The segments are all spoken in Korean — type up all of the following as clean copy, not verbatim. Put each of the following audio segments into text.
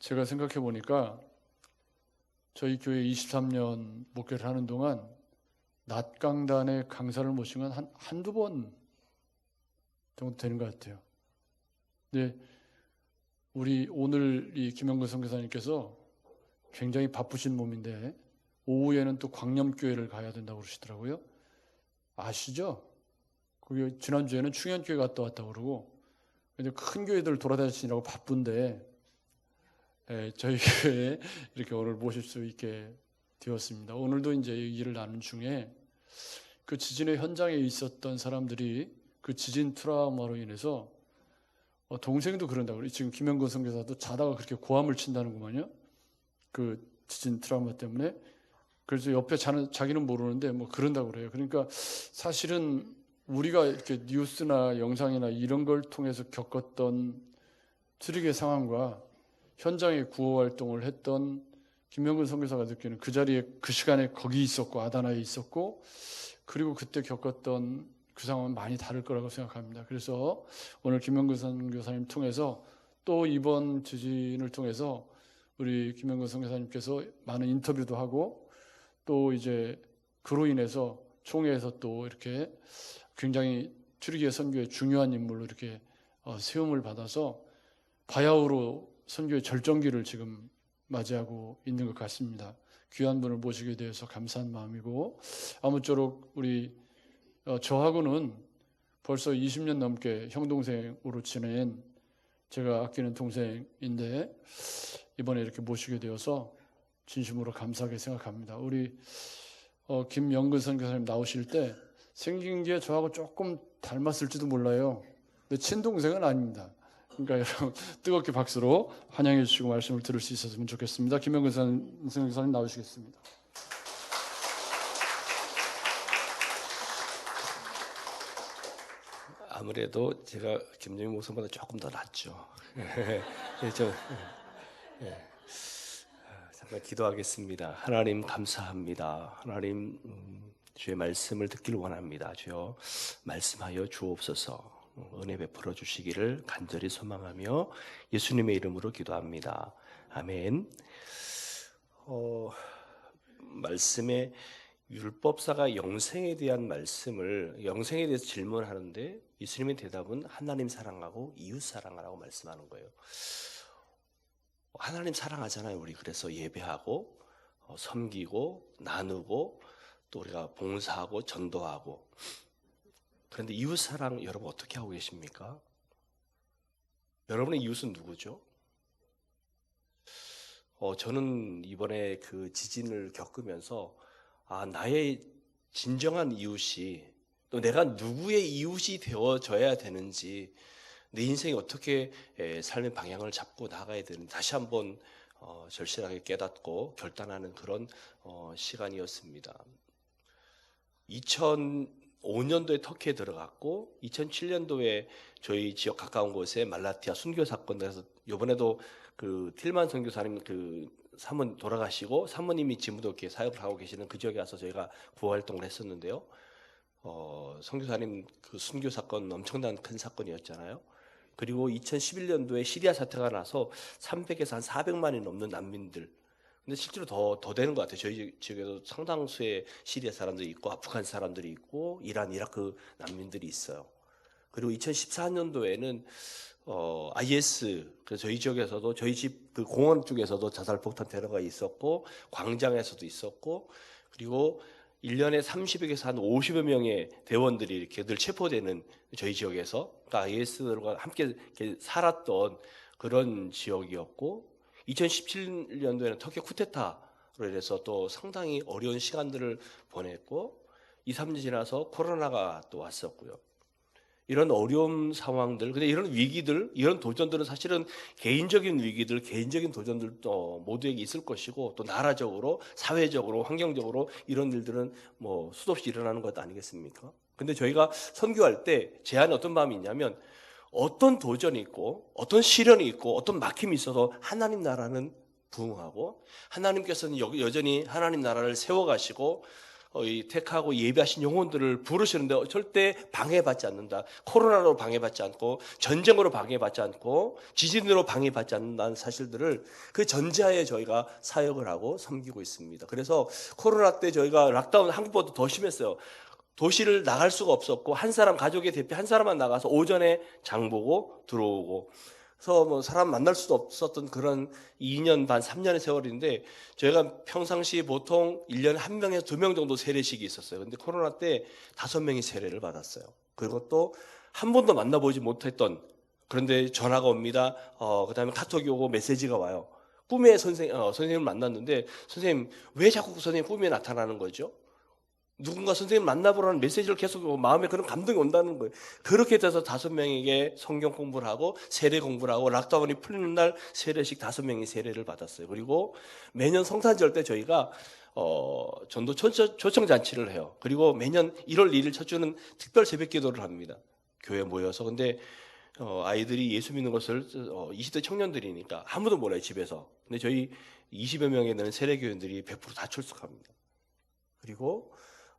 제가 생각해 보니까 저희 교회 23년 목회를 하는 동안 낮 강단에 강사를 모신 건 한두 번 정도 되는 것 같아요. 근데 우리 오늘 이 김영근 선교사님께서 굉장히 바쁘신 몸인데 오후에는 또 광염교회를 가야 된다고 그러시더라고요. 아시죠? 거기 지난주에는 충현교회 갔다 왔다고 그러고 근데 큰 교회들 돌아다니시느라고 바쁜데 저희 교회에 이렇게 오늘 모실 수 있게 되었습니다. 오늘도 이제 얘기를 나눈 중에 그 지진의 현장에 있었던 사람들이 그 지진 트라우마로 인해서 동생도 그런다고 그래요. 지금 김영건 선교사도 자다가 그렇게 고함을 친다는구만요. 그 지진 트라우마 때문에. 그래서 옆에 자기는 모르는데 뭐 그런다고 그래요. 그러니까 사실은 우리가 이렇게 뉴스나 영상이나 이런 걸 통해서 겪었던 트릭의 상황과 현장에 구호 활동을 했던 김영근 선교사가 느끼는 그 자리에 그 시간에 거기 있었고 아다나에 있었고 그리고 그때 겪었던 그 상황은 많이 다를 거라고 생각합니다. 그래서 오늘 김영근 선교사님 통해서 또 이번 지진을 통해서 우리 김영근 선교사님께서 많은 인터뷰도 하고 또 이제 그로 인해서 총회에서 또 이렇게 굉장히 트리기의 선교의 중요한 인물로 이렇게 세움을 받아서 바야흐로 선교의 절정기를 지금 맞이하고 있는 것 같습니다. 귀한 분을 모시게 되어서 감사한 마음이고 아무쪼록 우리 저하고는 벌써 20년 넘게 형동생으로 지낸 제가 아끼는 동생인데 이번에 이렇게 모시게 되어서 진심으로 감사하게 생각합니다. 우리 김영근 선교사님 나오실 때 생긴 게 저하고 조금 닮았을지도 몰라요. 근데 친동생은 아닙니다. 그러니까 여러분 뜨겁게 박수로 환영해 주시고 말씀을 들을 수 있었으면 좋겠습니다. 김영근 선교사님 나오시겠습니다. 아무래도 제가 김정민 목사보다 조금 더 낫죠. 잠깐 기도하겠습니다. 하나님 감사합니다. 하나님 주의 말씀을 듣기를 원합니다. 주여 말씀하여 주옵소서. 은혜 베풀어 주시기를 간절히 소망하며 예수님의 이름으로 기도합니다. 아멘. 말씀에 율법사가 영생에 대한 말씀을 영생에 대해서 질문하는데 예수님의 대답은 하나님 사랑하고 이웃 사랑하라고 말씀하는 거예요. 하나님 사랑하잖아요. 우리 그래서 예배하고 섬기고 나누고 또 우리가 봉사하고 전도하고. 그런데 이웃 사랑 여러분 어떻게 하고 계십니까? 여러분의 이웃은 누구죠? 저는 이번에 그 지진을 겪으면서 나의 진정한 이웃이 또 내가 누구의 이웃이 되어져야 되는지 내 인생이 어떻게 삶의 방향을 잡고 나가야 되는지 다시 한번 절실하게 깨닫고 결단하는 그런 시간이었습니다. 2005년도에 터키에 들어갔고 2007년도에 저희 지역 가까운 곳에 말라티아 순교 사건에서 이번에도 그 틸만 선교사님 그 사모님 돌아가시고 사모님이 지금도 이렇게 사역을 하고 계시는 그 지역에 와서 저희가 구호 활동을 했었는데요. 선교사님 그 순교 사건 엄청난 큰 사건이었잖아요. 그리고 2011년도에 시리아 사태가 나서 300에서 한 400만이 넘는 난민들. 근데 실제로 더 되는 것 같아요. 저희 지역에도 상당수의 시리아 사람들이 있고 아프간 사람들이 있고 이란, 이라크 난민들이 있어요. 그리고 2014년도에는 IS, 그래서 저희 지역에서도 저희 집 그 공원 쪽에서도 자살폭탄 테러가 있었고 광장에서도 있었고 그리고 1년에 30에서 한 50여 명의 대원들이 이렇게 늘 체포되는 저희 지역에서 그러니까 IS들과 함께 이렇게 살았던 그런 지역이었고 2017년도에는 터키 쿠데타로 인해서 또 상당히 어려운 시간들을 보냈고 2, 3년 지나서 코로나가 또 왔었고요. 이런 어려운 상황들, 근데 이런 위기들, 이런 도전들은 사실은 개인적인 위기들, 개인적인 도전들도 모두에게 있을 것이고 또 나라적으로, 사회적으로, 환경적으로 이런 일들은 뭐 수도 없이 일어나는 것 아니겠습니까? 근데 저희가 선교할 때 제 안에 어떤 마음이 있냐면 어떤 도전이 있고 어떤 시련이 있고 어떤 막힘이 있어도 하나님 나라는 부흥하고 하나님께서는 여전히 하나님 나라를 세워가시고 이 택하고 예비하신 영혼들을 부르시는데 절대 방해받지 않는다. 코로나로 방해받지 않고 전쟁으로 방해받지 않고 지진으로 방해받지 않는다는 사실들을 그 전제하에 저희가 사역을 하고 섬기고 있습니다. 그래서 코로나 때 저희가 락다운 한국보다 더 심했어요. 도시를 나갈 수가 없었고 한 사람 가족의 대표 한 사람만 나가서 오전에 장 보고 들어오고 그래서 뭐 사람 만날 수도 없었던 그런 2년 반 3년의 세월인데 저희가 평상시 보통 1년에 1명에서 2명 정도 세례식이 있었어요. 근데 코로나 때 5명이 세례를 받았어요. 그리고 또 한 번도 만나보지 못했던 그런데 전화가 옵니다. 그다음에 카톡이 오고 메시지가 와요. 꿈에 선생님을 만났는데 선생님 왜 자꾸 선생님 꿈에 나타나는 거죠? 누군가 선생님 만나보라는 메시지를 계속 마음에 그런 감동이 온다는 거예요. 그렇게 돼서 5명에게 성경 공부를 하고 세례 공부를 하고 락다운이 풀리는 날 세례식 5명이 세례를 받았어요. 그리고 매년 성탄절 때 저희가 전도 초청 잔치를 해요. 그리고 매년 1월 2일 첫 주는 특별 새벽 기도를 합니다. 교회에 모여서. 근데 아이들이 예수 믿는 것을 20대 청년들이니까 아무도 몰라요, 집에서. 근데 저희 20여 명에 되는 세례교인들이 100% 다 출석합니다. 그리고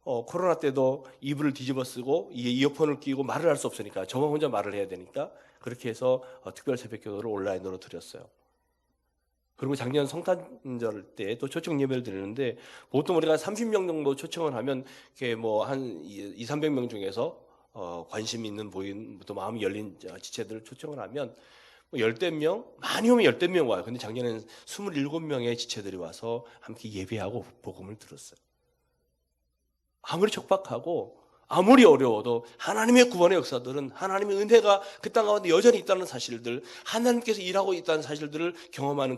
코로나 때도 이불을 뒤집어 쓰고 이어폰을 끼고 말을 할 수 없으니까 저만 혼자 말을 해야 되니까 그렇게 해서 특별 새벽기도를 온라인으로 드렸어요. 그리고 작년 성탄절 때 또 초청 예배를 드리는데 보통 우리가 30명 정도 초청을 하면 이렇게 뭐 한 200~300명 중에서 관심 있는 보인 또 마음이 열린 지체들을 초청을 하면 뭐 10명 많이 오면 10명 와요. 근데 작년에는 27명의 지체들이 와서 함께 예배하고 복음을 들었어요. 아무리 척박하고 아무리 어려워도 하나님의 구원의 역사들은 하나님의 은혜가 그 땅 가운데 여전히 있다는 사실들, 하나님께서 일하고 있다는 사실들을 경험하는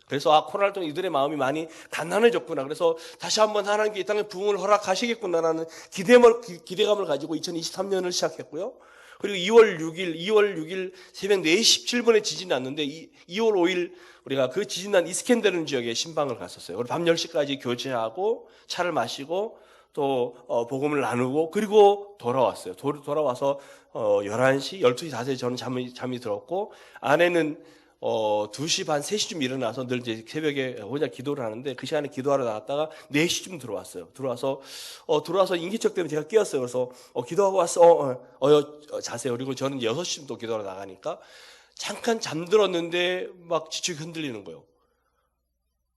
그래서 코로나를 통해 이들의 마음이 많이 단단해졌구나. 그래서 다시 한번 하나님께 이 땅에 부흥을 허락하시겠구나라는 기대감을 가지고 2023년을 시작했고요. 그리고 2월 6일 새벽 4시 17분에 지진이 났는데 2월 5일 우리가 그 지진 난 이스켄데르 지역에 신방을 갔었어요. 그리고 밤 10시까지 교제하고 차를 마시고 또 복음을 나누고 그리고 돌아왔어요. 돌아와서 11시, 12시 4시에 저는 잠이 들었고 아내는 2시 반, 3시쯤 일어나서 늘 이제 새벽에 혼자 기도를 하는데 그 시간에 기도하러 나갔다가 4시쯤 들어왔어요. 들어와서 인기척 때문에 제가 깨었어요. 그래서 기도하고 왔어. 자세요. 그리고 저는 6시쯤 또 기도하러 나가니까 잠깐 잠들었는데 막 지축이 흔들리는 거예요.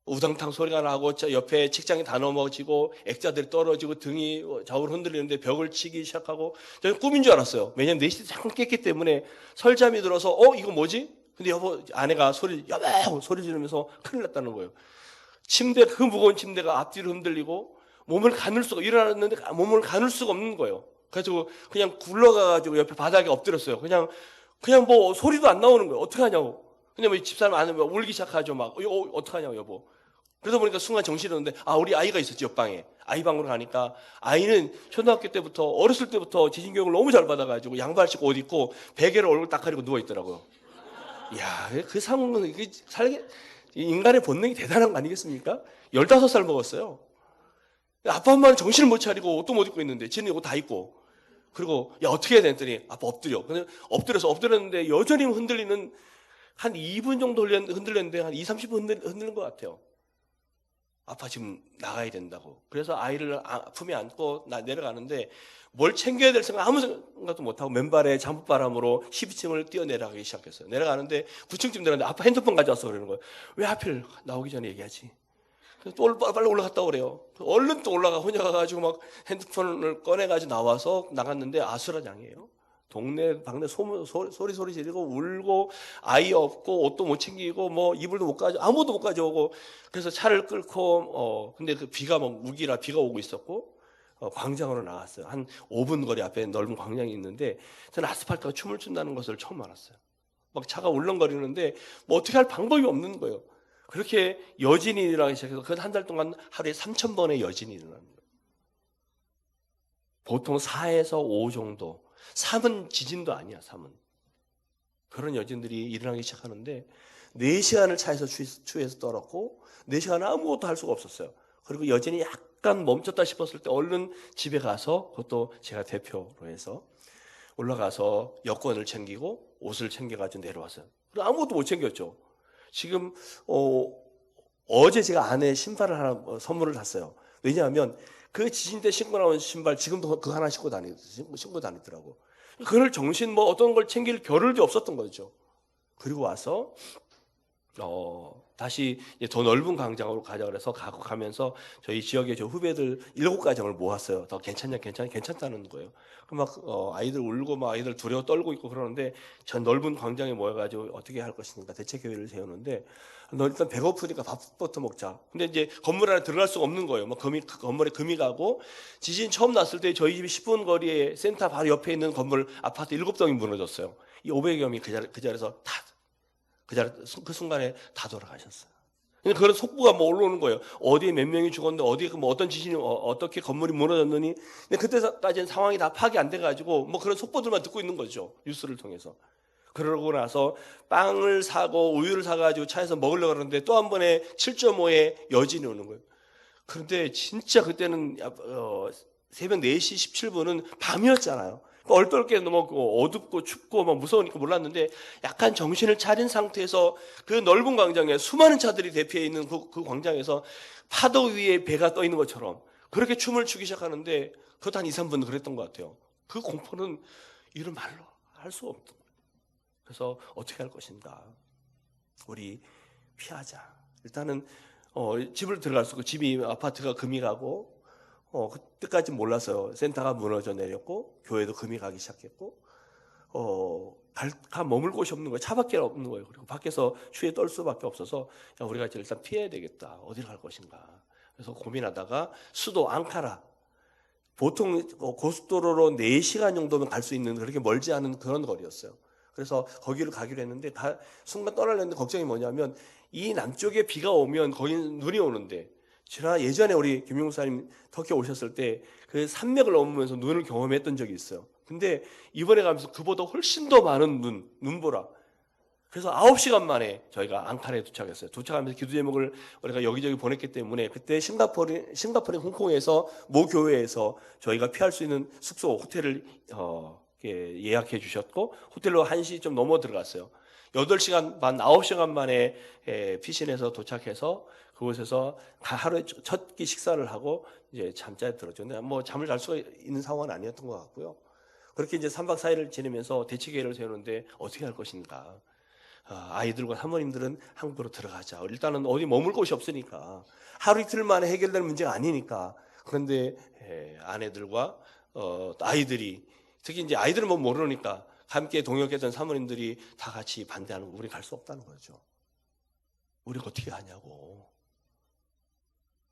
우당탕 소리가 나고 옆에 책장이 다 넘어지고 액자들이 떨어지고 등이 좌우로 흔들리는데 벽을 치기 시작하고 저는 꿈인 줄 알았어요. 왜냐면 4시에 잠깐 깼기 때문에 설잠이 들어서 이거 뭐지? 근데 아내가 여보 소리 지르면서 큰일 났다는 거예요. 그 무거운 침대가 앞뒤로 흔들리고 몸을 가눌 수가 일어났는데 몸을 가눌 수가 없는 거예요. 그래서 그냥 굴러가가지고 옆에 바닥에 엎드렸어요. 그냥 뭐 소리도 안 나오는 거예요. 어떻게 하냐고. 근데 뭐 집사람 안에 울기 시작하죠. 막 어떡하냐고 여보. 그러다 보니까 순간 정신이 없는데 우리 아이가 있었지 옆방에. 아이 방으로 가니까 아이는 초등학교 때부터 어렸을 때부터 지진교육을 너무 잘 받아가지고 양발 신고 옷 입고 베개로 얼굴 딱 가리고 누워있더라고요. 이야 그 상황은 인간의 본능이 대단한 거 아니겠습니까? 15살 먹었어요. 아빠 엄마는 정신을 못 차리고 옷도 못 입고 있는데 쟤는 옷 다 입고 그리고 야 어떻게 해야 돼 했더니 아빠 엎드려. 근데 엎드렸는데 여전히 흔들리는 한 2분 정도 흔들렸는데 한 2~30분 흔들린 것 같아요. 아빠 지금 나가야 된다고. 그래서 아이를 품에 안고 내려가는데 뭘 챙겨야 될 생각 아무 생각도 못하고 맨발에 잠옷바람으로 12층을 뛰어내려가기 시작했어요. 내려가는데 9층쯤 내려갔는데 아빠 핸드폰 가져왔어 그러는 거예요. 왜 하필 나오기 전에 얘기하지? 또 빨리 올라갔다 오래요. 얼른 또 혼자 가가지고 막 핸드폰을 꺼내가지고 나와서 나갔는데 아수라장이에요. 동네 방네 소리 지르고 울고 아이 없고 옷도 못 챙기고 뭐 이불도 못 가져 아무것도 못 가져오고 그래서 차를 끌고 근데 그 비가 막 우기라 비가 오고 있었고 광장으로 나갔어요. 한 5분 거리 앞에 넓은 광장이 있는데 저는 아스팔트가 춤을 춘다는 것을 처음 알았어요. 막 차가 울렁거리는데 뭐 어떻게 할 방법이 없는 거예요. 그렇게 여진이 일어나기 시작해서 그 한 달 동안 하루에 3,000번의 여진이 일어나는 거예요. 보통 4에서 5 정도. 3은 지진도 아니야. 3은. 그런 여진들이 일어나기 시작하는데 4시간을 차에서 추위에서 떨었고 4시간 아무것도 할 수가 없었어요. 그리고 여진이 약간 멈췄다 싶었을 때 얼른 집에 가서 그것도 제가 대표로 해서 올라가서 여권을 챙기고 옷을 챙겨가지고 내려왔어요. 그리고 아무것도 못 챙겼죠. 지금 어제 제가 아내 신발을 하나 선물을 샀어요. 왜냐하면 그 지진 때 신고 나온 신발 지금도 그거 하나 신고 다니더라고. 그럴 정신 뭐 어떤 걸 챙길 겨를도 없었던 거죠. 그리고 와서 다시 이제 더 넓은 광장으로 가자 그래서 가면서 저희 지역의 저 후배들 7가정을 모았어요. 더 괜찮다는 거예요. 막 아이들 울고 막 아이들 두려워 떨고 있고 그러는데 저 넓은 광장에 모여가지고 어떻게 할 것인가 대책 계획을 세우는데 너 일단 배고프니까 밥부터 먹자. 근데 이제 건물 안에 들어갈 수가 없는 거예요. 막 건물에 금이 가고 지진 처음 났을 때 저희 집이 10분 거리에 센터 바로 옆에 있는 건물 아파트 7동이 무너졌어요. 이 500여 명이 그 자리에서 다 그 순간에 다 돌아가셨어요. 근데 그런 속보가 뭐 올라오는 거예요. 어디에 몇 명이 죽었는데 어디에 뭐 어떤 지진이 어떻게 건물이 무너졌느니. 근데 그때까지는 상황이 다 파악이 안 돼가지고 뭐 그런 속보들만 듣고 있는 거죠. 뉴스를 통해서. 그러고 나서 빵을 사고 우유를 사가지고 차에서 먹으려고 그러는데 또 한 번에 7.5의 여진이 오는 거예요. 그런데 진짜 그때는 새벽 4시 17분은 밤이었잖아요. 얼떨게 너무 어둡고 춥고 막 무서우니까 몰랐는데 약간 정신을 차린 상태에서 그 넓은 광장에 수많은 차들이 대피해 있는 그 광장에서 파도 위에 배가 떠 있는 것처럼 그렇게 춤을 추기 시작하는데 그것도 한 2, 3분 그랬던 것 같아요. 그 공포는 이런 말로 할 수 없던 거예요. 그래서 어떻게 할 것인가? 우리 피하자. 일단은 집을 들어갈 수 없고 집이 아파트가 금이 가고 그때까지 몰랐어요. 센터가 무너져 내렸고 교회도 금이 가기 시작했고 머물 곳이 없는 거예요. 차밖에 없는 거예요. 그리고 밖에서 추위에 떨 수밖에 없어서 야, 우리가 일단 피해야 되겠다. 어디를 갈 것인가. 그래서 고민하다가 수도 앙카라 보통 고속도로로 4시간 정도면 갈 수 있는 그렇게 멀지 않은 그런 거리였어요. 그래서 거기를 가기로 했는데 순간 떠나려는데 걱정이 뭐냐면 이 남쪽에 비가 오면 거기는 눈이 오는데 예전에 우리 김용사님 터키 오셨을 때 그 산맥을 넘으면서 눈을 경험했던 적이 있어요. 근데 이번에 가면서 그보다 훨씬 더 많은 눈보라. 그래서 9시간 만에 저희가 앙카라에 도착했어요. 도착하면서 기도 제목을 우리가 여기저기 보냈기 때문에 그때 싱가포르 홍콩에서 모 교회에서 저희가 피할 수 있는 숙소 호텔을 예약해 주셨고 호텔로 1시 좀 넘어 들어갔어요. 8시간 반, 9시간 만에 피신해서 도착해서 그곳에서 하루에 첫 끼 식사를 하고 이제 잠자리에 들었죠. 근데 뭐 잠을 잘 수가 있는 상황은 아니었던 것 같고요. 그렇게 이제 3박 4일을 지내면서 대책회의를 세우는데 어떻게 할 것인가. 아이들과 사모님들은 한국으로 들어가자. 일단은 어디 머물 곳이 없으니까 하루 이틀 만에 해결될 문제가 아니니까. 그런데 아내들과 아이들이 특히 이제 아이들은 뭐 모르니까 함께 동역했던 사모님들이 다 같이 반대하는 거 우리 갈 수 없다는 거죠. 우리가 어떻게 하냐고.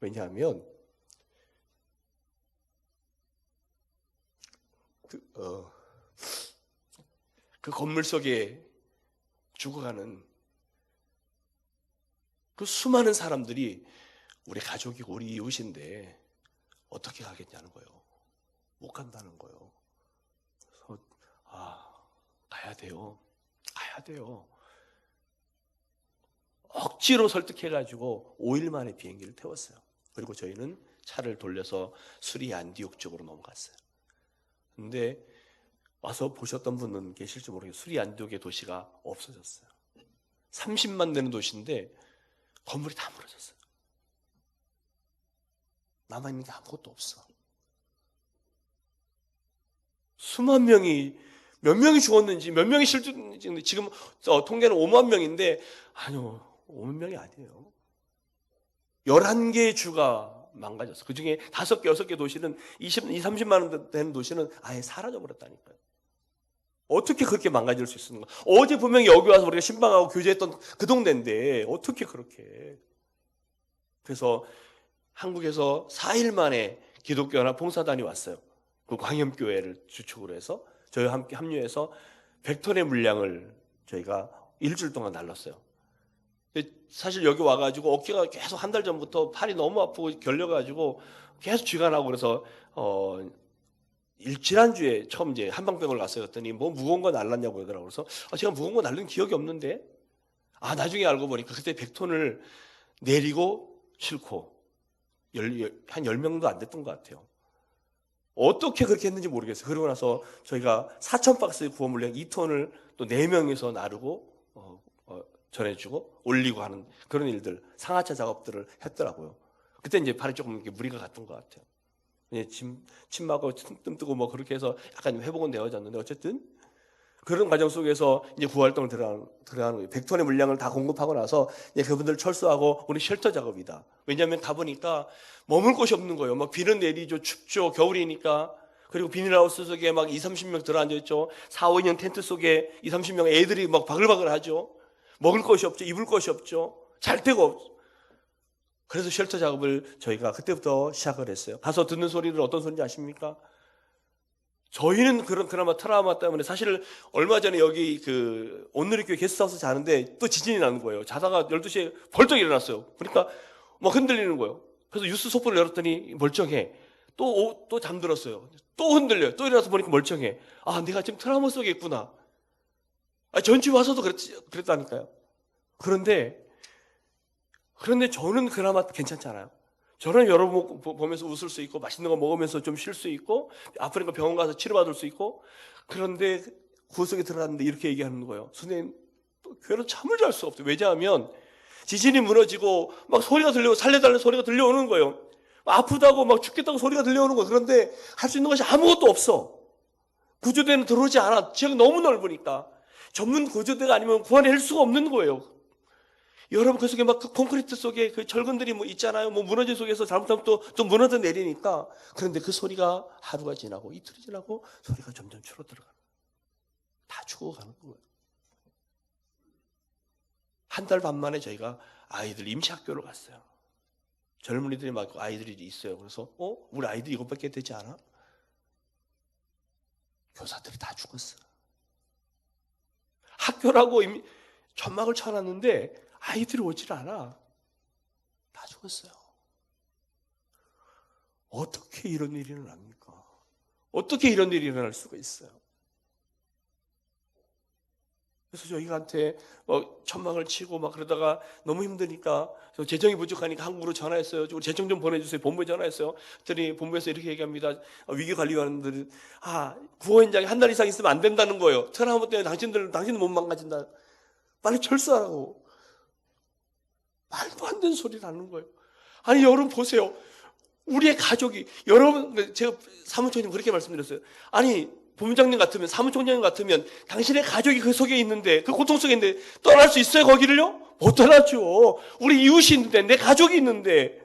왜냐하면 그 건물 속에 죽어가는 그 수많은 사람들이 우리 가족이고 우리 이웃인데 어떻게 가겠냐는 거예요. 못 간다는 거예요. 그래서 가야 돼요. 억지로 설득해가지고 5일 만에 비행기를 태웠어요. 그리고 저희는 차를 돌려서 수리 안디옥 쪽으로 넘어갔어요. 근데 와서 보셨던 분은 계실지 모르겠어요. 수리 안디옥의 도시가 없어졌어요. 30만 되는 도시인데 건물이 다 무너졌어요. 남아있는 게 아무것도 없어. 수만 명이 몇 명이 죽었는지 몇 명이 실종됐는지 지금 통계는 5만 명인데 아니요. 5만 명이 아니에요. 11개의 주가 망가졌어. 그중에 5개, 6개 도시는 30만 원 되는 도시는 아예 사라져버렸다니까요. 어떻게 그렇게 망가질 수 있는가? 어제 분명히 여기 와서 우리가 신방하고 교제했던 그 동네인데 어떻게 그렇게. 그래서 한국에서 4일 만에 기독교연합 봉사단이 왔어요. 그 광염교회를 주축으로 해서 저희와 함께 합류해서 100톤의 물량을 저희가 일주일 동안 날랐어요. 사실 여기 와가지고 어깨가 계속 한 달 전부터 팔이 너무 아프고 결려가지고 계속 쥐가 나고 그래서 지난주에 처음 이제 한방병원을 갔어요. 그랬더니 뭐 무거운 거 날랐냐고 그러더라고요. 그래서 제가 무거운 거 날린 기억이 없는데 나중에 알고 보니까 그때 100톤을 내리고 싣고 한 10명도 안 됐던 것 같아요. 어떻게 그렇게 했는지 모르겠어요. 그러고 나서 저희가 4,000박스의 구호 물량 2톤을 또 4명이서 나르고 전해주고 올리고 하는 그런 일들, 상하차 작업들을 했더라고요. 그때 이제 발이 조금 무리가 갔던 것 같아요. 침 맞고 뜸 뜨고 뭐 그렇게 해서 약간 회복은 되어졌는데 어쨌든 그런 과정 속에서 이제 구활동을 들어가는 거예요. 100톤의 물량을 다 공급하고 나서 이제 그분들 철수하고 우리 쉘터 작업이다. 왜냐하면 가보니까 머물 곳이 없는 거예요. 막 비는 내리죠, 춥죠, 겨울이니까. 그리고 비닐하우스 속에 막 20-30명 들어앉아 있죠. 4-5년 텐트 속에 20-30명 애들이 막 바글바글 하죠. 먹을 것이 없죠, 입을 것이 없죠, 잘 데가 없죠. 그래서 쉘터 작업을 저희가 그때부터 시작을 했어요. 가서 듣는 소리들 어떤 소리인지 아십니까? 저희는 그나마 트라우마 때문에 사실 얼마 전에 여기 온누리교회 게스트하우스 자는데 또 지진이 나는 거예요. 자다가 12시에 벌떡 일어났어요. 그러니까 막 흔들리는 거예요. 그래서 뉴스 속보를 열었더니 멀쩡해. 또 잠들었어요. 또 흔들려요. 또 일어나서 보니까 멀쩡해. 아, 내가 지금 트라우마 속에 있구나. 전주 와서도 그랬다니까요. 그런데 저는 그나마 괜찮잖아요. 저는 여러분 보면서 웃을 수 있고 맛있는 거 먹으면서 좀 쉴 수 있고 아프니까 병원 가서 치료받을 수 있고. 그런데 구석에 들어갔는데 이렇게 얘기하는 거예요. 선생님, 교회는 잠을 잘 수 없어요. 왜냐하면 지진이 무너지고 막 소리가 들려오고 살려달라는 소리가 들려오는 거예요. 아프다고 막 죽겠다고 소리가 들려오는 거예요. 그런데 할 수 있는 것이 아무것도 없어. 구조대는 들어오지 않아. 지역이 너무 넓으니까. 전문 구조대가 아니면 구원할 수가 없는 거예요. 여러분, 그 속에 막 콘크리트 속에 그 절근들이 뭐 있잖아요. 뭐 무너진 속에서 잘못하면 또 무너져 내리니까. 그런데 그 소리가 하루가 지나고 이틀이 지나고 소리가 점점 줄어들어가는 거예요. 다 죽어가는 거예요. 한 달 반 만에 저희가 아이들 임시학교를 갔어요. 젊은이들이 막 아이들이 있어요. 그래서 우리 아이들이 이것밖에 되지 않아? 교사들이 다 죽었어. 학교라고 이미 천막을 쳐놨는데 아이들이 오질 않아. 다 죽었어요. 어떻게 이런 일이 일어납니까? 어떻게 이런 일이 일어날 수가 있어요? 그래서 저희한테 천막을 치고 막 그러다가 너무 힘드니까 재정이 부족하니까 한국으로 전화했어요. 우리 재정 좀 보내주세요. 본부에 전화했어요. 그랬더니 본부에서 이렇게 얘기합니다. 위기관리관들은 구호 현장에 한 달 이상 있으면 안 된다는 거예요. 트라우마 때문에 당신은 못 망가진다. 빨리 철수하라고. 말도 안 되는 소리를 하는 거예요. 아니, 여러분 보세요. 우리의 가족이, 여러분, 제가 사무총장님 그렇게 말씀드렸어요. 아니, 본부장님 같으면, 사무총장님 같으면 당신의 가족이 그 속에 있는데, 그 고통 속에 있는데 떠날 수 있어요, 거기를요? 못 떠나죠. 우리 이웃이 있는데, 내 가족이 있는데,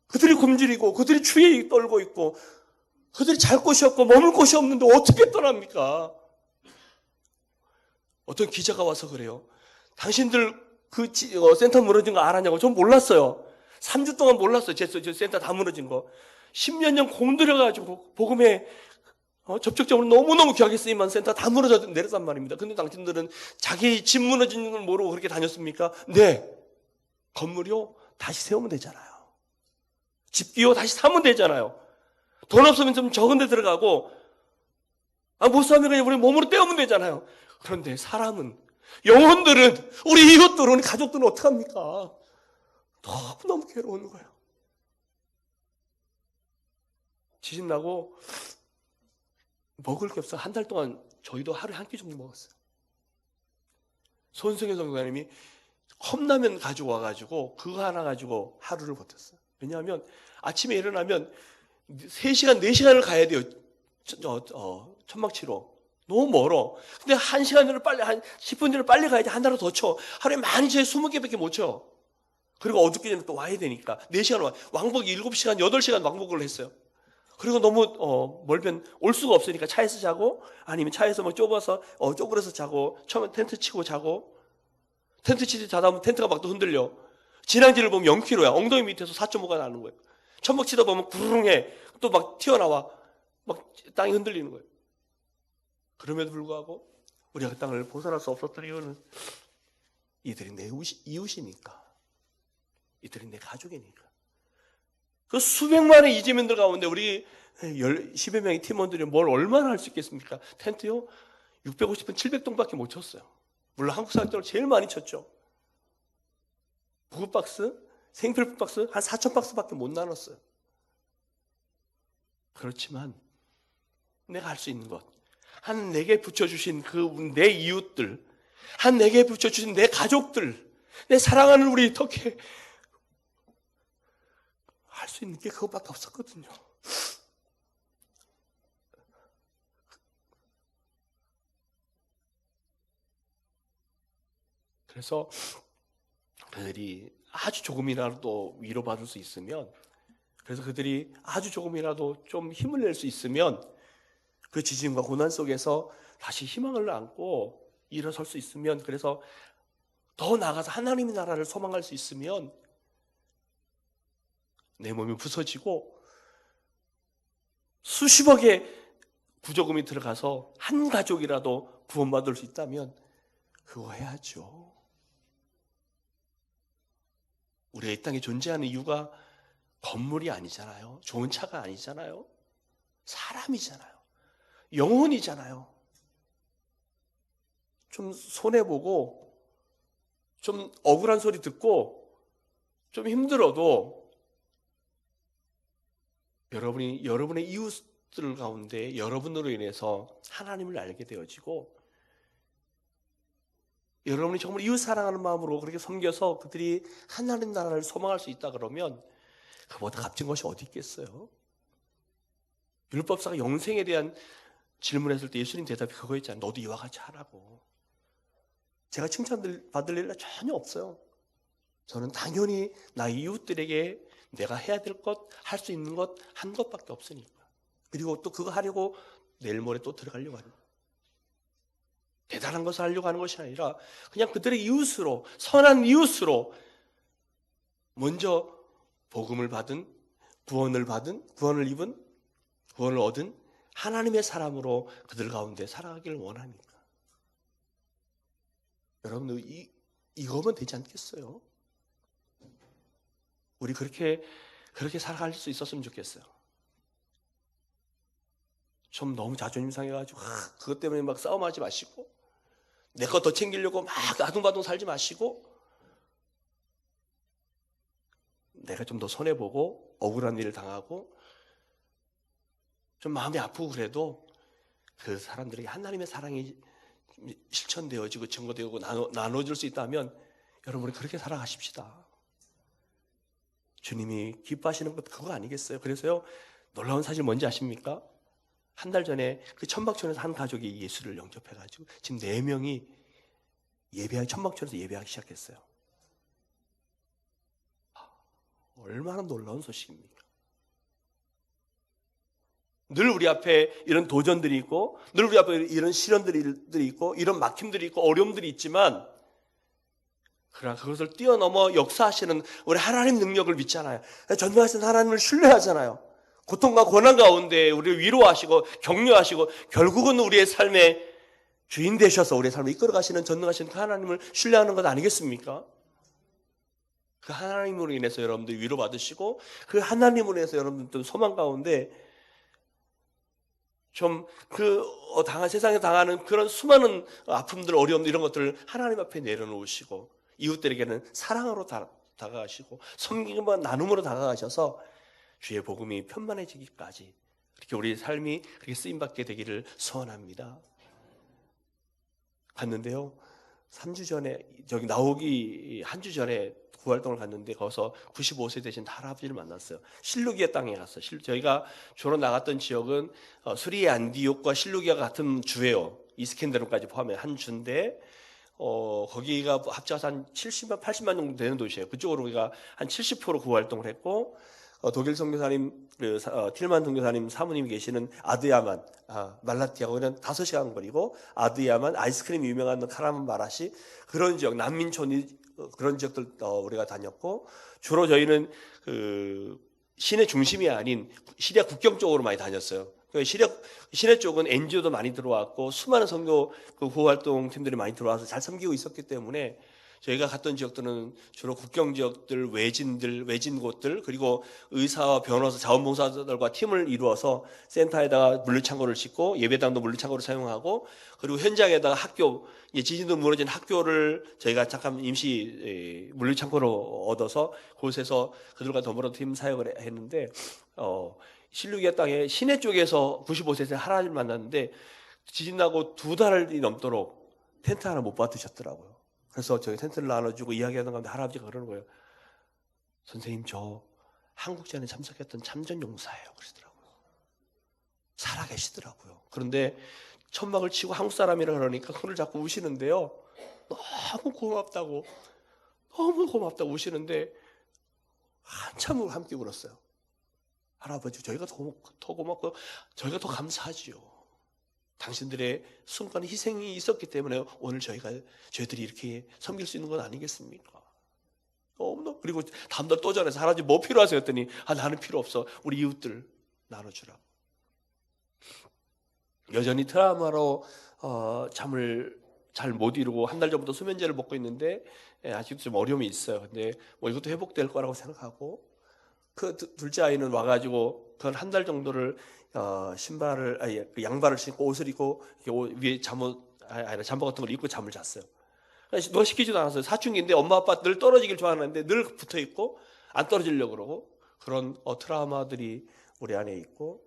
그들이 굶주리고, 그들이 추위에 떨고 있고, 그들이 잘 곳이 없고, 머물 곳이 없는데 어떻게 떠납니까? 어떤 기자가 와서 그래요. 당신들 센터 무너진 거 알았냐고. 전 몰랐어요. 3주 동안 몰랐어요. 제 센터 다 무너진 거. 10몇 년 공들여가지고 복음에 접촉적으로 너무너무 귀하게 쓰임만 센터 다 무너져 내렸단 말입니다. 근데 당신들은 자기 집 무너진 걸 모르고 그렇게 다녔습니까? 네. 건물이요? 다시 세우면 되잖아요. 집기요? 다시 사면 되잖아요. 돈 없으면 좀 적은 데 들어가고, 못 사면 그냥 우리 몸으로 떼우면 되잖아요. 그런데 사람은, 영혼들은, 우리 이웃들은, 우리 가족들은 어떡합니까? 너무너무 괴로운 거예요. 지진 나고 먹을 게 없어. 한 달 동안 저희도 하루에 한 끼 정도 먹었어요. 손승현 선교사님이 컵라면 가지고 와가지고 그거 하나 가지고 하루를 버텼어요. 왜냐하면 아침에 일어나면 3시간, 4시간을 가야 돼요. 천막 치러. 너무 멀어. 근데 1시간을 빨리, 한 10분 전에 빨리 가야지 한 달을 더 쳐. 하루에 많이 쳐야 20개밖에 못 쳐. 그리고 어둡기 전에 또 와야 되니까. 4시간 와. 왕복 7시간, 8시간 왕복을 했어요. 그리고 너무 멀면 올 수가 없으니까 차에서 자고, 아니면 차에서 막 쪼그려서 자고, 처음에 텐트 치고 자고, 텐트 치듯 자다 보면 텐트가 막 또 흔들려. 진앙지를 보면 0km야. 엉덩이 밑에서 4.5가 나는 거예요. 천막 치다 보면 구르릉해. 또 막 튀어나와. 막 땅이 흔들리는 거예요. 그럼에도 불구하고 우리가 그 땅을 벗어날 수 없었던 이유는 이들이 내 이웃이니까. 이들이 내 가족이니까. 그 수백만의 이재민들 가운데 우리 10여 명의 팀원들이 뭘 얼마나 할 수 있겠습니까? 텐트요? 650분 700동밖에 못 쳤어요. 물론 한국 사람들은 제일 많이 쳤죠. 부부박스, 생필품박스 한 4,000박스밖에 못 나눴어요. 그렇지만 내가 할 수 있는 것, 한 내게 붙여주신 내 이웃들, 한 내게 붙여주신 내 가족들, 내 사랑하는 우리 터키에 할 수 있는 게 그것밖에 없었거든요. 그래서 그들이 아주 조금이라도 위로받을 수 있으면, 그래서 그들이 아주 조금이라도 좀 힘을 낼 수 있으면 그 지진과 고난 속에서 다시 희망을 안고 일어설 수 있으면, 그래서 더 나아가서 하나님의 나라를 소망할 수 있으면 내 몸이 부서지고 수십억의 구조금이 들어가서 한 가족이라도 구원받을 수 있다면 그거 해야죠. 우리가 이 땅에 존재하는 이유가 건물이 아니잖아요. 좋은 차가 아니잖아요. 사람이잖아요. 영혼이잖아요. 좀 손해보고 좀 억울한 소리 듣고 좀 힘들어도 여러분의 이웃들 가운데 여러분으로 인해서 하나님을 알게 되어지고, 여러분이 정말 이웃 사랑하는 마음으로 그렇게 섬겨서 그들이 하나님 나라를 소망할 수 있다 그러면 그보다 값진 것이 어디 있겠어요? 율법사가 영생에 대한 질문했을 때 예수님 대답이 그거였잖아요. 너도 이와 같이 하라고. 제가 칭찬받을 일은 전혀 없어요. 저는 당연히 나의 이웃들에게 내가 해야 될 것, 할 수 있는 것, 한 것밖에 없으니까. 그리고 또 그거 하려고 내일 모레 또 들어가려고 하는, 대단한 것을 하려고 하는 것이 아니라 그냥 그들의 이웃으로, 선한 이웃으로 먼저 복음을 받은, 구원을 얻은 하나님의 사람으로 그들 가운데 살아가기를 원합니까? 여러분들 이거면 되지 않겠어요? 우리 그렇게 살아갈 수 있었으면 좋겠어요. 좀 너무 자존심 상해가지고 그것 때문에 막 싸움하지 마시고, 내 거 더 챙기려고 막 아둥바둥 살지 마시고, 내가 좀 더 손해보고 억울한 일을 당하고 좀 마음이 아프고 그래도 그 사람들에게 하나님의 사랑이 실천되어지고 증거되고 나눠줄 수 있다면 여러분이 그렇게 살아가십시다. 주님이 기뻐하시는 것 그거 아니겠어요? 그래서요, 놀라운 사실 뭔지 아십니까? 한 달 전에 그 천막촌에서 한 가족이 예수를 영접해가지고 지금 4명이 천막촌에서 예배하기 시작했어요. 얼마나 놀라운 소식입니까? 늘 우리 앞에 이런 도전들이 있고, 늘 우리 앞에 이런 시련들이 있고, 이런 막힘들이 있고, 어려움들이 있지만, 그러나 그것을 뛰어넘어 역사하시는 우리 하나님 능력을 믿잖아요. 전능하신 하나님을 신뢰하잖아요. 고통과 고난 가운데 우리를 위로하시고 격려하시고 결국은 우리의 삶의 주인 되셔서 우리의 삶을 이끌어가시는 전능하신 그 하나님을 신뢰하는 것 아니겠습니까? 그 하나님으로 인해서 여러분들 위로받으시고, 그 하나님으로 인해서 여러분들 소망 가운데 좀 세상에 당하는 그런 수많은 아픔들, 어려움들, 이런 것들을 하나님 앞에 내려놓으시고, 이웃들에게는 사랑으로 다가가시고 섬김과 나눔으로 다가가셔서 주의 복음이 편만해지기까지 그렇게 우리 삶이 그렇게 쓰임받게 되기를 소원합니다. 갔는데요, 3주 전에, 저기 나오기 한 주 전에 구활동을 갔는데 거기서 95세 되신 할아버지를 만났어요. 실루기아 땅에 갔어요. 저희가 주로 나갔던 지역은 수리의 안디옥과 실루기아 같은 주예요. 이스켄데론까지 포함해 한 주인데, 거기가 합쳐서 한 70만, 80만 정도 되는 도시예요. 그쪽으로 우리가 한 70% 구활동을 했고, 독일 선교사님, 틸만 선교사님 사모님이 계시는 아드야만, 말라티아, 거기는 5시간 거리고, 아드야만, 아이스크림이 유명한 카라만 마라시, 그런 지역, 난민촌이, 그런 지역들 우리가 다녔고, 주로 저희는 시내 중심이 아닌 시리아 국경 쪽으로 많이 다녔어요. 시내 쪽은 NGO도 많이 들어왔고, 수많은 선교 구호활동 팀들이 많이 들어와서 잘 섬기고 있었기 때문에, 저희가 갔던 지역들은 주로 국경 지역들, 외진 곳들, 그리고 의사와 변호사, 자원봉사자들과 팀을 이루어서 센터에다가 물류창고를 짓고, 예배당도 물류창고를 사용하고, 그리고 현장에다가 지진도 무너진 학교를 저희가 잠깐 임시 물류창고로 얻어서 그곳에서 그들과 더불어 팀 사역을 했는데, 실루기아 땅에 시내 쪽에서 95세 할아버지를 만났는데, 지진 나고 2달이 넘도록 텐트 하나 못 받으셨더라고요. 그래서 저희 텐트를 나눠주고 이야기하던 가운데 할아버지가 그러는 거예요. 선생님, 저 한국전에 참석했던 참전용사예요. 그러시더라고요. 살아계시더라고요. 그런데 천막을 치고 한국 사람이라 그러니까 손을 잡고 우시는데요. 너무 고맙다고 우시는데 한참을 함께 울었어요. 할아버지, 저희가 더 고맙고 저희가 더 감사하지요. 당신들의 순간 희생이 있었기 때문에 오늘 저희들이 이렇게 섬길 수 있는 건 아니겠습니까? 너무너무. 그리고 다음날 또 전해서 할아버지 뭐 필요하세요? 했더니 나는 필요 없어. 우리 이웃들 나눠주라고. 여전히 트라우마로 잠을 잘 못 이루고 한 달 전부터 수면제를 먹고 있는데 아직도 좀 어려움이 있어요. 근데 뭐 이것도 회복될 거라고 생각하고, 그 둘째 아이는 와가지고 그 한 달 정도를 그 양발을 신고 옷을 입고 위에 잠옷 같은 걸 입고 잠을 잤어요. 누가 시키지도 않았어요. 사춘기인데 엄마 아빠 늘 떨어지길 좋아하는데 늘 붙어 있고 안 떨어지려고 그러고, 그런 트라우마들이 우리 안에 있고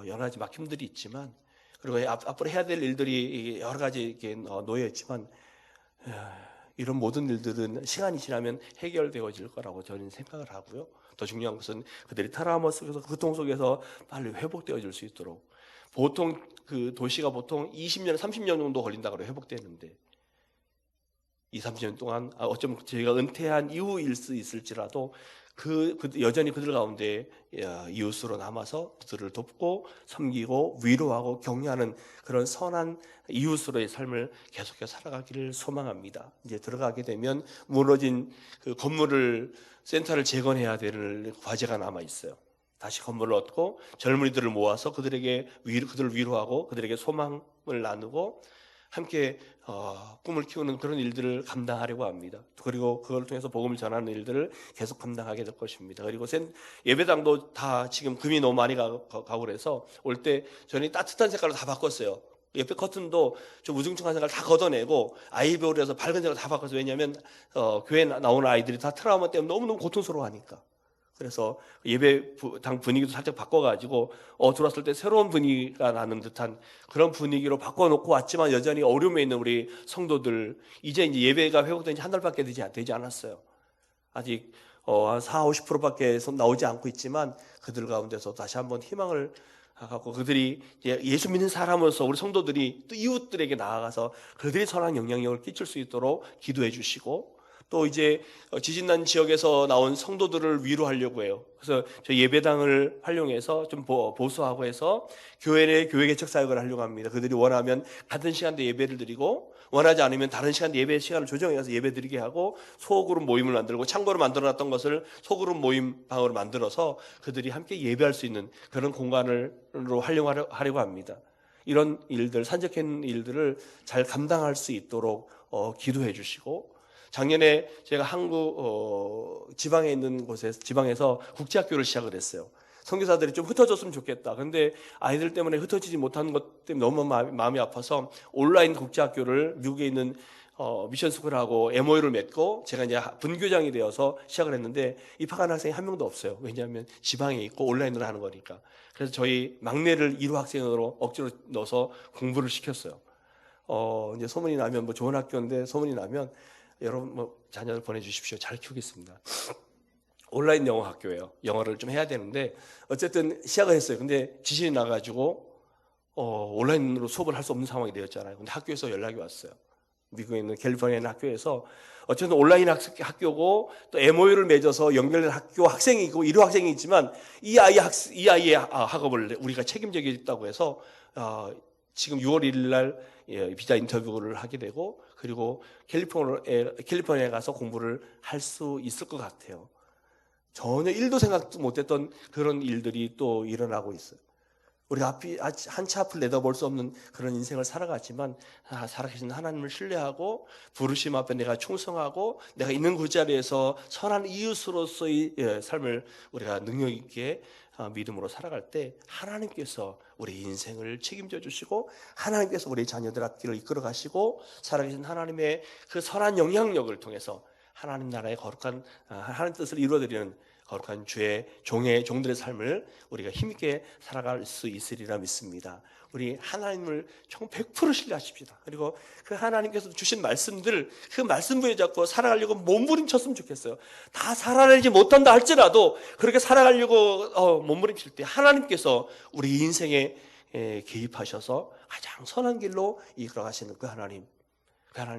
여러 가지 막힘들이 있지만, 그리고 앞으로 해야 될 일들이 여러 가지 이렇게 놓여 있지만, 이런 모든 일들은 시간이 지나면 해결되어질 거라고 저는 생각을 하고요. 더 중요한 것은 그들이 트라우마 속에서, 고통 속에서 빨리 회복되어질 수 있도록. 보통 그 도시가 보통 20년, 30년 정도 걸린다고 그래요. 회복되는데 2-30년 동안 어쩌면 저희가 은퇴한 이후일 수 있을지라도 여전히 그들 가운데 이웃으로 남아서 그들을 돕고 섬기고 위로하고 격려하는 그런 선한 이웃으로의 삶을 계속해서 살아가기를 소망합니다. 이제 들어가게 되면 무너진 그 건물을, 센터를 재건해야 될 과제가 남아 있어요. 다시 건물을 얻고 젊은이들을 모아서 그들을 위로하고 그들에게 소망을 나누고 함께 꿈을 키우는 그런 일들을 감당하려고 합니다. 그리고 그걸 통해서 복음을 전하는 일들을 계속 감당하게 될 것입니다. 그리고 예배당도 다 지금 금이 너무 많이 가고 그래서 올 때 저는 따뜻한 색깔로 다 바꿨어요. 옆에 커튼도 좀 우중충한 색깔 다 걷어내고 아이보리에서 해서 밝은 색깔로 다 바꿨어요. 왜냐하면 교회 나오는 아이들이 다 트라우마 때문에 너무너무 고통스러워하니까. 그래서 예배당 분위기도 살짝 바꿔가지고 들어왔을 때 새로운 분위기가 나는 듯한 그런 분위기로 바꿔놓고 왔지만, 여전히 어려움에 있는 우리 성도들, 이제 예배가 회복된 지 한 달밖에 되지 않았어요. 아직 한 40-50%밖에 나오지 않고 있지만, 그들 가운데서 다시 한번 희망을 갖고 그들이 예수 믿는 사람으로서 우리 성도들이 또 이웃들에게 나아가서 그들이 선한 영향력을 끼칠 수 있도록 기도해 주시고, 또 이제 지진난 지역에서 나온 성도들을 위로하려고 해요. 그래서 저희 예배당을 활용해서 좀 보수하고 해서 교회 내 교회 개척 사역을 하려고 합니다. 그들이 원하면 같은 시간대 예배를 드리고, 원하지 않으면 다른 시간대 예배 시간을 조정해서 예배 드리게 하고, 소그룹 모임을 만들고, 창고로 만들어놨던 것을 소그룹 모임 방으로 만들어서 그들이 함께 예배할 수 있는 그런 공간으로 활용하려고 합니다. 이런 일들, 산적한 일들을 잘 감당할 수 있도록 기도해 주시고, 작년에 제가 한국 지방에 있는 지방에서 국제학교를 시작을 했어요. 선교사들이 좀 흩어졌으면 좋겠다. 그런데 아이들 때문에 흩어지지 못하는 것 때문에 너무 마음이 아파서 온라인 국제학교를 미국에 있는 미션스쿨하고 MOU를 맺고 제가 이제 분교장이 되어서 시작을 했는데, 입학한 학생이 한 명도 없어요. 왜냐하면 지방에 있고 온라인으로 하는 거니까. 그래서 저희 막내를 1호 학생으로 억지로 넣어서 공부를 시켰어요. 이제 소문이 나면 좋은 학교인데 소문이 나면 여러분 자녀를 보내주십시오. 잘 키우겠습니다. 온라인 영어 학교예요. 영어를 좀 해야 되는데 어쨌든 시작을 했어요. 근데 지진이 나가지고 온라인으로 수업을 할 수 없는 상황이 되었잖아요. 근데 학교에서 연락이 왔어요. 미국에 있는 캘리포니아 있는 학교에서 어쨌든 온라인 학교고 또 MOU를 맺어서 연결된 학교 학생이 있고 1호 학생이 있지만 이 아이의 학업을 우리가 책임지겠다고 해서 지금 6월 1일 날 비자 인터뷰를 하게 되고, 그리고 캘리포니아에 가서 공부를 할 수 있을 것 같아요. 전혀 1도 생각도 못했던 그런 일들이 또 일어나고 있어요. 우리가 한치 앞을 내다볼 수 없는 그런 인생을 살아갔지만, 살아계신 하나님을 신뢰하고 부르심 앞에 내가 충성하고 내가 있는 그 자리에서 선한 이웃으로서의 삶을 우리가 능력 있게 믿음으로 살아갈 때 하나님께서 우리 인생을 책임져 주시고, 하나님께서 우리 자녀들 앞길을 이끌어 가시고, 살아계신 하나님의 그 선한 영향력을 통해서 하나님 나라의 거룩한 하나님 뜻을 이루어드리는 거룩한 주의 종들의 삶을 우리가 힘있게 살아갈 수 있으리라 믿습니다. 우리 하나님을 총 100% 신뢰하십시다. 그리고 그 하나님께서 주신 말씀들, 그 말씀 붙잡고 살아가려고 몸부림쳤으면 좋겠어요. 다 살아내지 못한다 할지라도 그렇게 살아가려고 몸부림칠 때 하나님께서 우리 인생에 개입하셔서 가장 선한 길로 이끌어가시는 그 하나님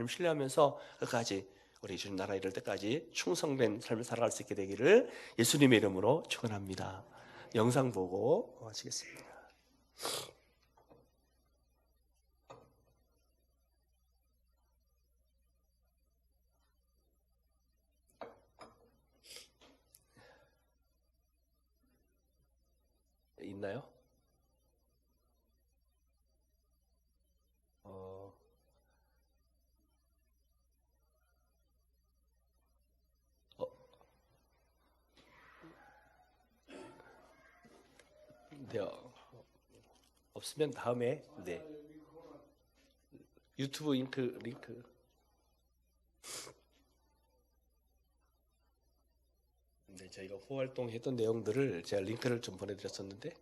신뢰하면서 끝까지 우리 주님 나라 이를 때까지 충성된 삶을 살아갈 수 있게 되기를 예수님의 이름으로 축원합니다. 영상 보고 마치겠습니다. 있나요? 네, 없으면 다음에 네 유튜브 링크 네 저희가 후활동 했던 내용들을 제가 링크를 좀 보내드렸었는데